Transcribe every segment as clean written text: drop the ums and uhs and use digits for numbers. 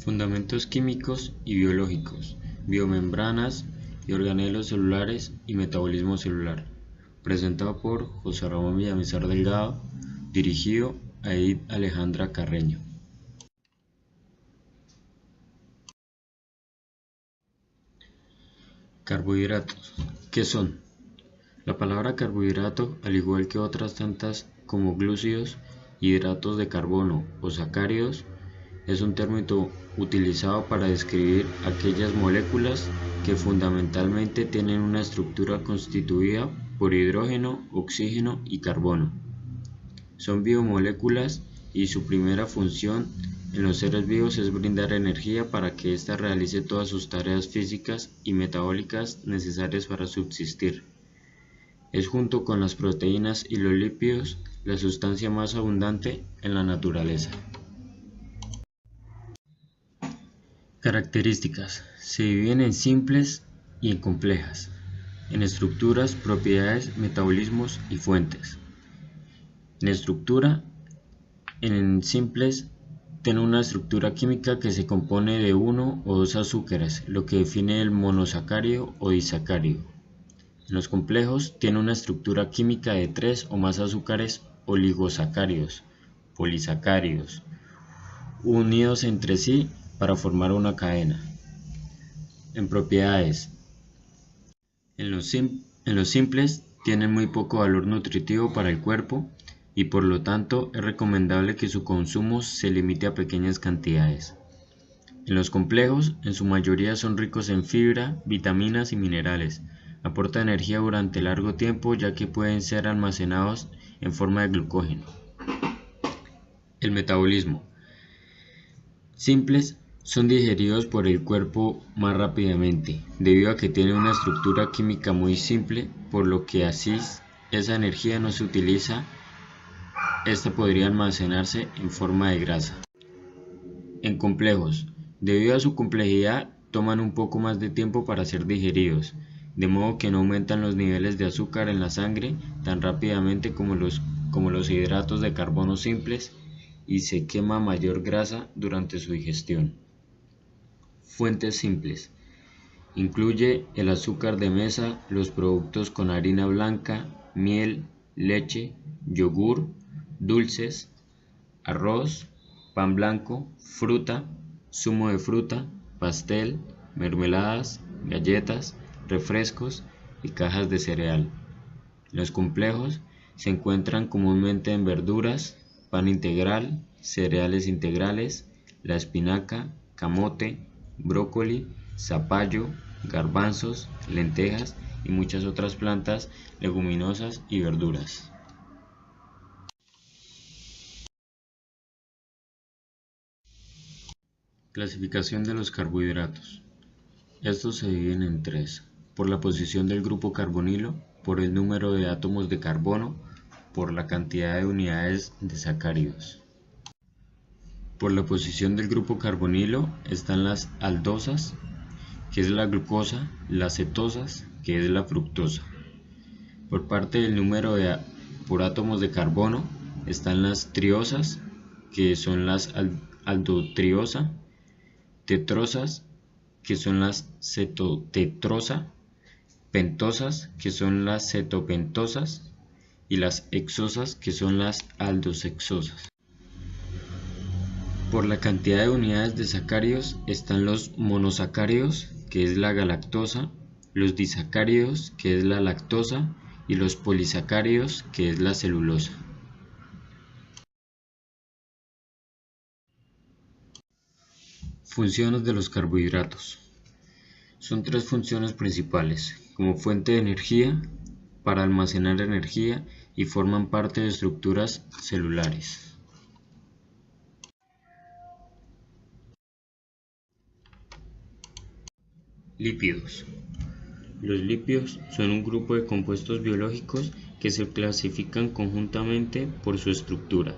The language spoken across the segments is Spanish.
Fundamentos químicos y biológicos, biomembranas y organelos celulares y metabolismo celular. Presentado por José Ramón Villamizar Delgado, dirigido a Edith Alejandra Carreño. Carbohidratos. ¿Qué son? La palabra carbohidrato, al igual que otras tantas como glúcidos, hidratos de carbono o sacáridos, es un término utilizado para describir aquellas moléculas que fundamentalmente tienen una estructura constituida por hidrógeno, oxígeno y carbono. Son biomoléculas y su primera función en los seres vivos es brindar energía para que ésta realice todas sus tareas físicas y metabólicas necesarias para subsistir. Es junto con las proteínas y los lípidos la sustancia más abundante en la naturaleza. Características. Se dividen en simples y en complejas, en estructuras, propiedades, metabolismos y fuentes. En estructura, en simples, tiene una estructura química que se compone de uno o dos azúcares, lo que define el monosacárido o disacárido. En los complejos, tiene una estructura química de 3 o más azúcares oligosacáridos, polisacáridos, unidos entre sí para formar una cadena. En propiedades, en los simples tienen muy poco valor nutritivo para el cuerpo y por lo tanto es recomendable que su consumo se limite a pequeñas cantidades. En los complejos, en su mayoría son ricos en fibra, vitaminas y minerales. Aporta energía durante largo tiempo ya que pueden ser almacenados en forma de glucógeno. El metabolismo. Simples son digeridos por el cuerpo más rápidamente, debido a que tienen una estructura química muy simple, por lo que así esa energía no se utiliza. Esta podría almacenarse en forma de grasa. En complejos, debido a su complejidad, toman un poco más de tiempo para ser digeridos, de modo que no aumentan los niveles de azúcar en la sangre tan rápidamente como los hidratos de carbono simples y se quema mayor grasa durante su digestión. Fuentes simples. Incluye el azúcar de mesa, los productos con harina blanca, miel, leche, yogur, dulces, arroz, pan blanco, fruta, zumo de fruta, pastel, mermeladas, galletas, refrescos y cajas de cereal. Los complejos se encuentran comúnmente en verduras, pan integral, cereales integrales, la espinaca, camote, brócoli, zapallo, garbanzos, lentejas y muchas otras plantas leguminosas y verduras. Clasificación de los carbohidratos. Estos se dividen en 3, por la posición del grupo carbonilo, por el número de átomos de carbono, por la cantidad de unidades de sacáridos. Por la posición del grupo carbonilo están las aldosas, que es la glucosa, las cetosas, que es la fructosa. Por parte del número por átomos de carbono están las triosas, que son las aldotriosa, tetrosas, que son las cetotetrosa, pentosas, que son las cetopentosas, y las hexosas, que son las aldosexosas. Por la cantidad de unidades de sacáridos están los monosacáridos, que es la galactosa, los disacáridos, que es la lactosa, y los polisacáridos, que es la celulosa. Funciones de los carbohidratos. Son 3 funciones principales, como fuente de energía, para almacenar energía y forman parte de estructuras celulares. Lípidos. Los lípidos son un grupo de compuestos biológicos que se clasifican conjuntamente por su estructura,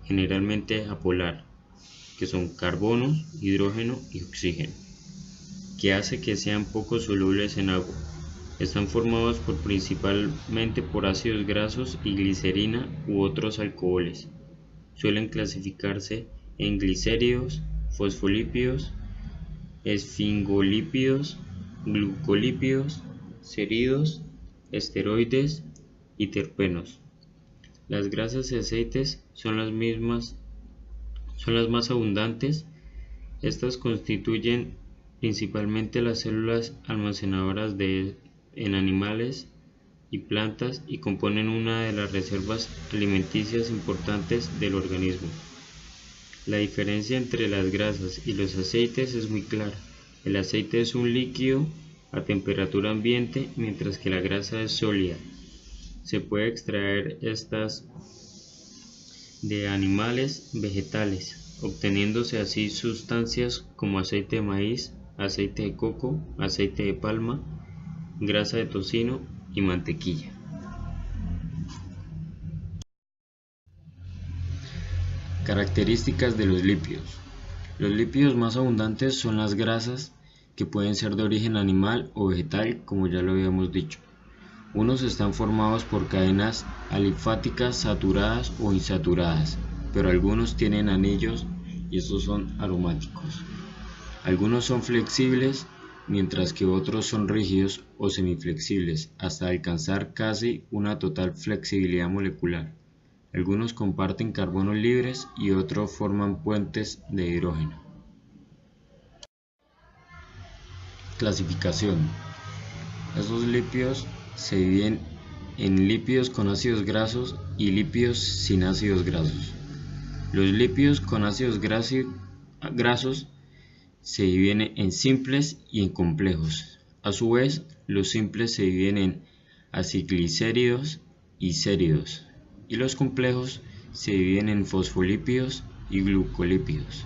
generalmente apolar, que son carbono, hidrógeno y oxígeno, que hace que sean poco solubles en agua. Están formados principalmente por ácidos grasos y glicerina u otros alcoholes. Suelen clasificarse en glicéridos, fosfolípidos, esfingolípidos, glucolípidos, ceridos, esteroides y terpenos. Las grasas y aceites son las más abundantes. Estas constituyen principalmente las células almacenadoras en animales y plantas y componen una de las reservas alimenticias importantes del organismo. La diferencia entre las grasas y los aceites es muy clara. El aceite es un líquido a temperatura ambiente, mientras que la grasa es sólida. Se puede extraer estas de animales vegetales, obteniéndose así sustancias como aceite de maíz, aceite de coco, aceite de palma, grasa de tocino y mantequilla. Características de los lípidos. Los lípidos más abundantes son las grasas, que pueden ser de origen animal o vegetal, como ya lo habíamos dicho. Unos están formados por cadenas alifáticas saturadas o insaturadas, pero algunos tienen anillos y estos son aromáticos. Algunos son flexibles, mientras que otros son rígidos o semiflexibles, hasta alcanzar casi una total flexibilidad molecular. Algunos comparten carbonos libres y otros forman puentes de hidrógeno. Clasificación. Estos lípidos se dividen en lípidos con ácidos grasos y lípidos sin ácidos grasos. Los lípidos con ácidos grasos se dividen en simples y en complejos. A su vez, los simples se dividen en aciclicéridos y céridos, y los complejos se dividen en fosfolípidos y glucolípidos.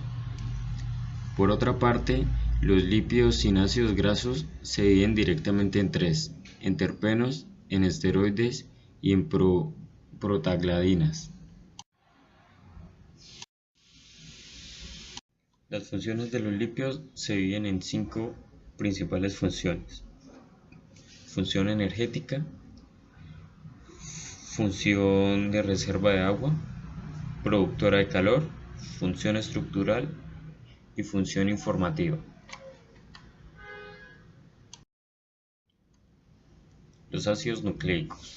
Por otra parte, los lípidos sin ácidos grasos se dividen directamente en tres: en terpenos, en esteroides y en protagladinas. Las funciones de los lípidos se dividen en 5 principales funciones: función energética, función de reserva de agua, productora de calor, función estructural y función informativa. Los ácidos nucleicos.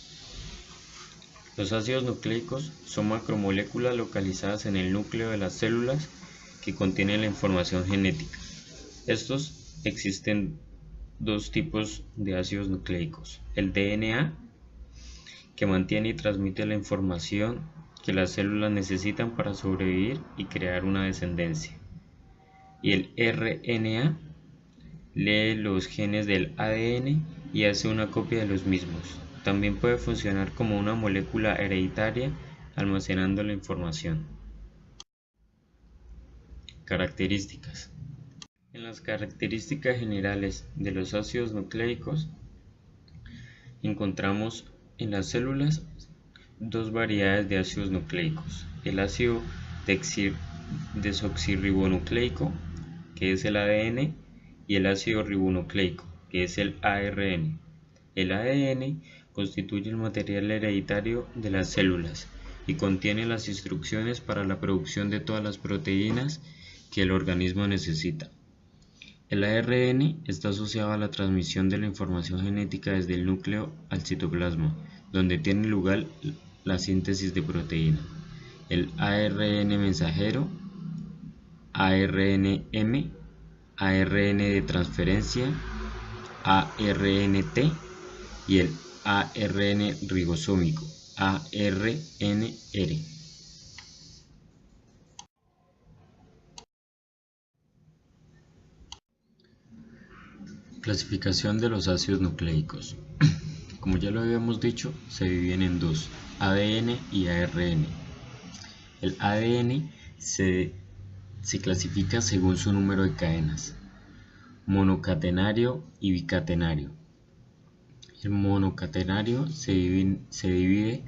Los ácidos nucleicos son macromoléculas localizadas en el núcleo de las células que contienen la información genética. Existen dos tipos de ácidos nucleicos: el DNA, que mantiene y transmite la información que las células necesitan para sobrevivir y crear una descendencia, y el RNA, lee los genes del ADN y hace una copia de los mismos. También puede funcionar como una molécula hereditaria, almacenando la información. Características. En las características generales de los ácidos nucleicos encontramos en las células dos variedades de ácidos nucleicos: el ácido desoxirribonucleico, que es el ADN, y el ácido ribonucleico, que es el ARN. El ADN constituye el material hereditario de las células y contiene las instrucciones para la producción de todas las proteínas que el organismo necesita. El ARN está asociado a la transmisión de la información genética desde el núcleo al citoplasma, donde tiene lugar la síntesis de proteína. El ARN mensajero, ARNM, ARN de transferencia, ARNT, y el ARN ribosómico, ARNR. Clasificación de los ácidos nucleicos. Como ya lo habíamos dicho, se dividen en dos: ADN y ARN. El ADN se clasifica según su número de cadenas: monocatenario y bicatenario. El monocatenario se divide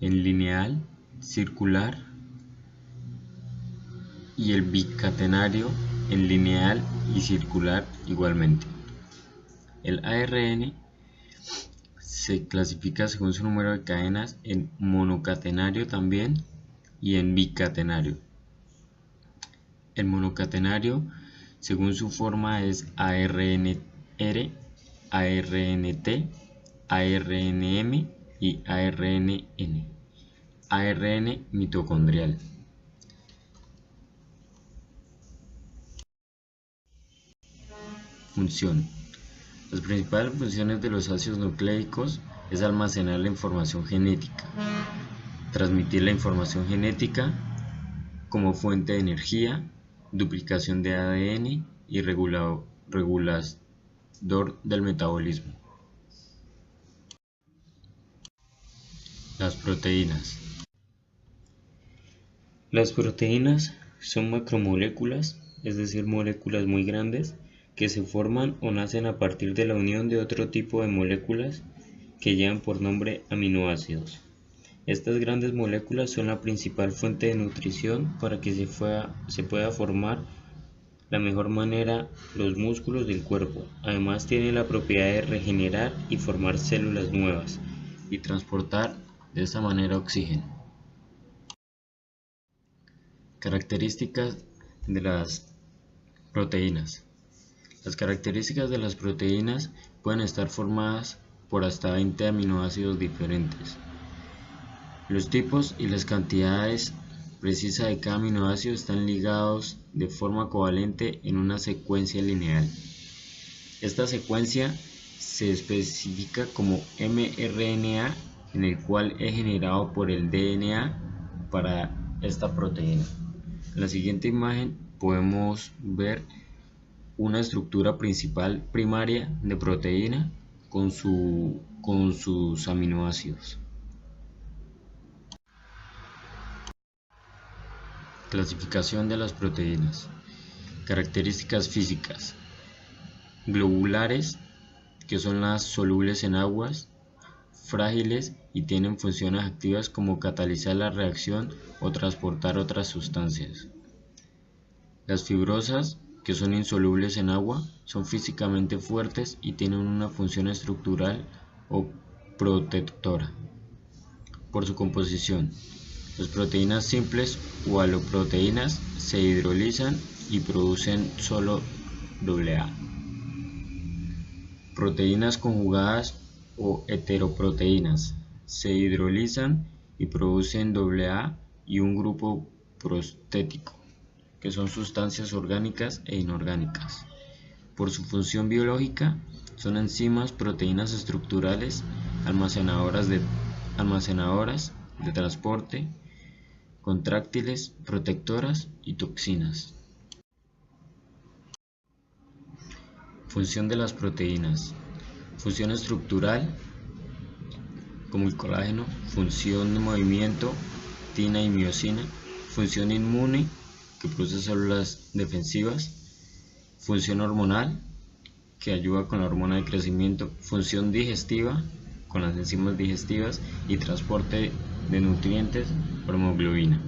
en lineal, circular, y el bicatenario en lineal y circular igualmente. El ARN se clasifica según su número de cadenas en monocatenario también y en bicatenario. El monocatenario, según su forma, es ARNR, ARNT, ARNM y ARNN. ARN mitocondrial. Función. Las principales funciones de los ácidos nucleicos es almacenar la información genética, transmitir la información genética como fuente de energía, duplicación de ADN y regulador del metabolismo. Las proteínas. Las proteínas son macromoléculas, es decir, moléculas muy grandes, que se forman o nacen a partir de la unión de otro tipo de moléculas que llevan por nombre aminoácidos. Estas grandes moléculas son la principal fuente de nutrición para que se pueda formar la mejor manera los músculos del cuerpo. Además tiene la propiedad de regenerar y formar células nuevas y transportar de esa manera oxígeno. Características de las proteínas. Las características de las proteínas pueden estar formadas por hasta 20 aminoácidos diferentes. Los tipos y las cantidades precisas de cada aminoácido están ligados de forma covalente en una secuencia lineal. Esta secuencia se especifica como mRNA, en el cual es generado por el DNA para esta proteína. En la siguiente imagen podemos ver una estructura principal primaria de proteína con sus aminoácidos. Clasificación de las proteínas. Características físicas. Globulares, que son las solubles en aguas, frágiles y tienen funciones activas como catalizar la reacción o transportar otras sustancias. Las fibrosas, que son insolubles en agua, son físicamente fuertes y tienen una función estructural o protectora. Por su composición, las proteínas simples o aloproteínas se hidrolizan y producen solo AA. Proteínas conjugadas o heteroproteínas se hidrolizan y producen AA y un grupo prostético, que son sustancias orgánicas e inorgánicas. Por su función biológica, son enzimas, proteínas estructurales, almacenadoras de transporte, contráctiles, protectoras y toxinas. Función de las proteínas. Función estructural, como el colágeno. Función de movimiento, tina y miosina. Función inmune, que produce células defensivas. Función hormonal, que ayuda con la hormona de crecimiento. Función digestiva, con las enzimas digestivas. Y transporte de nutrientes por hemoglobina.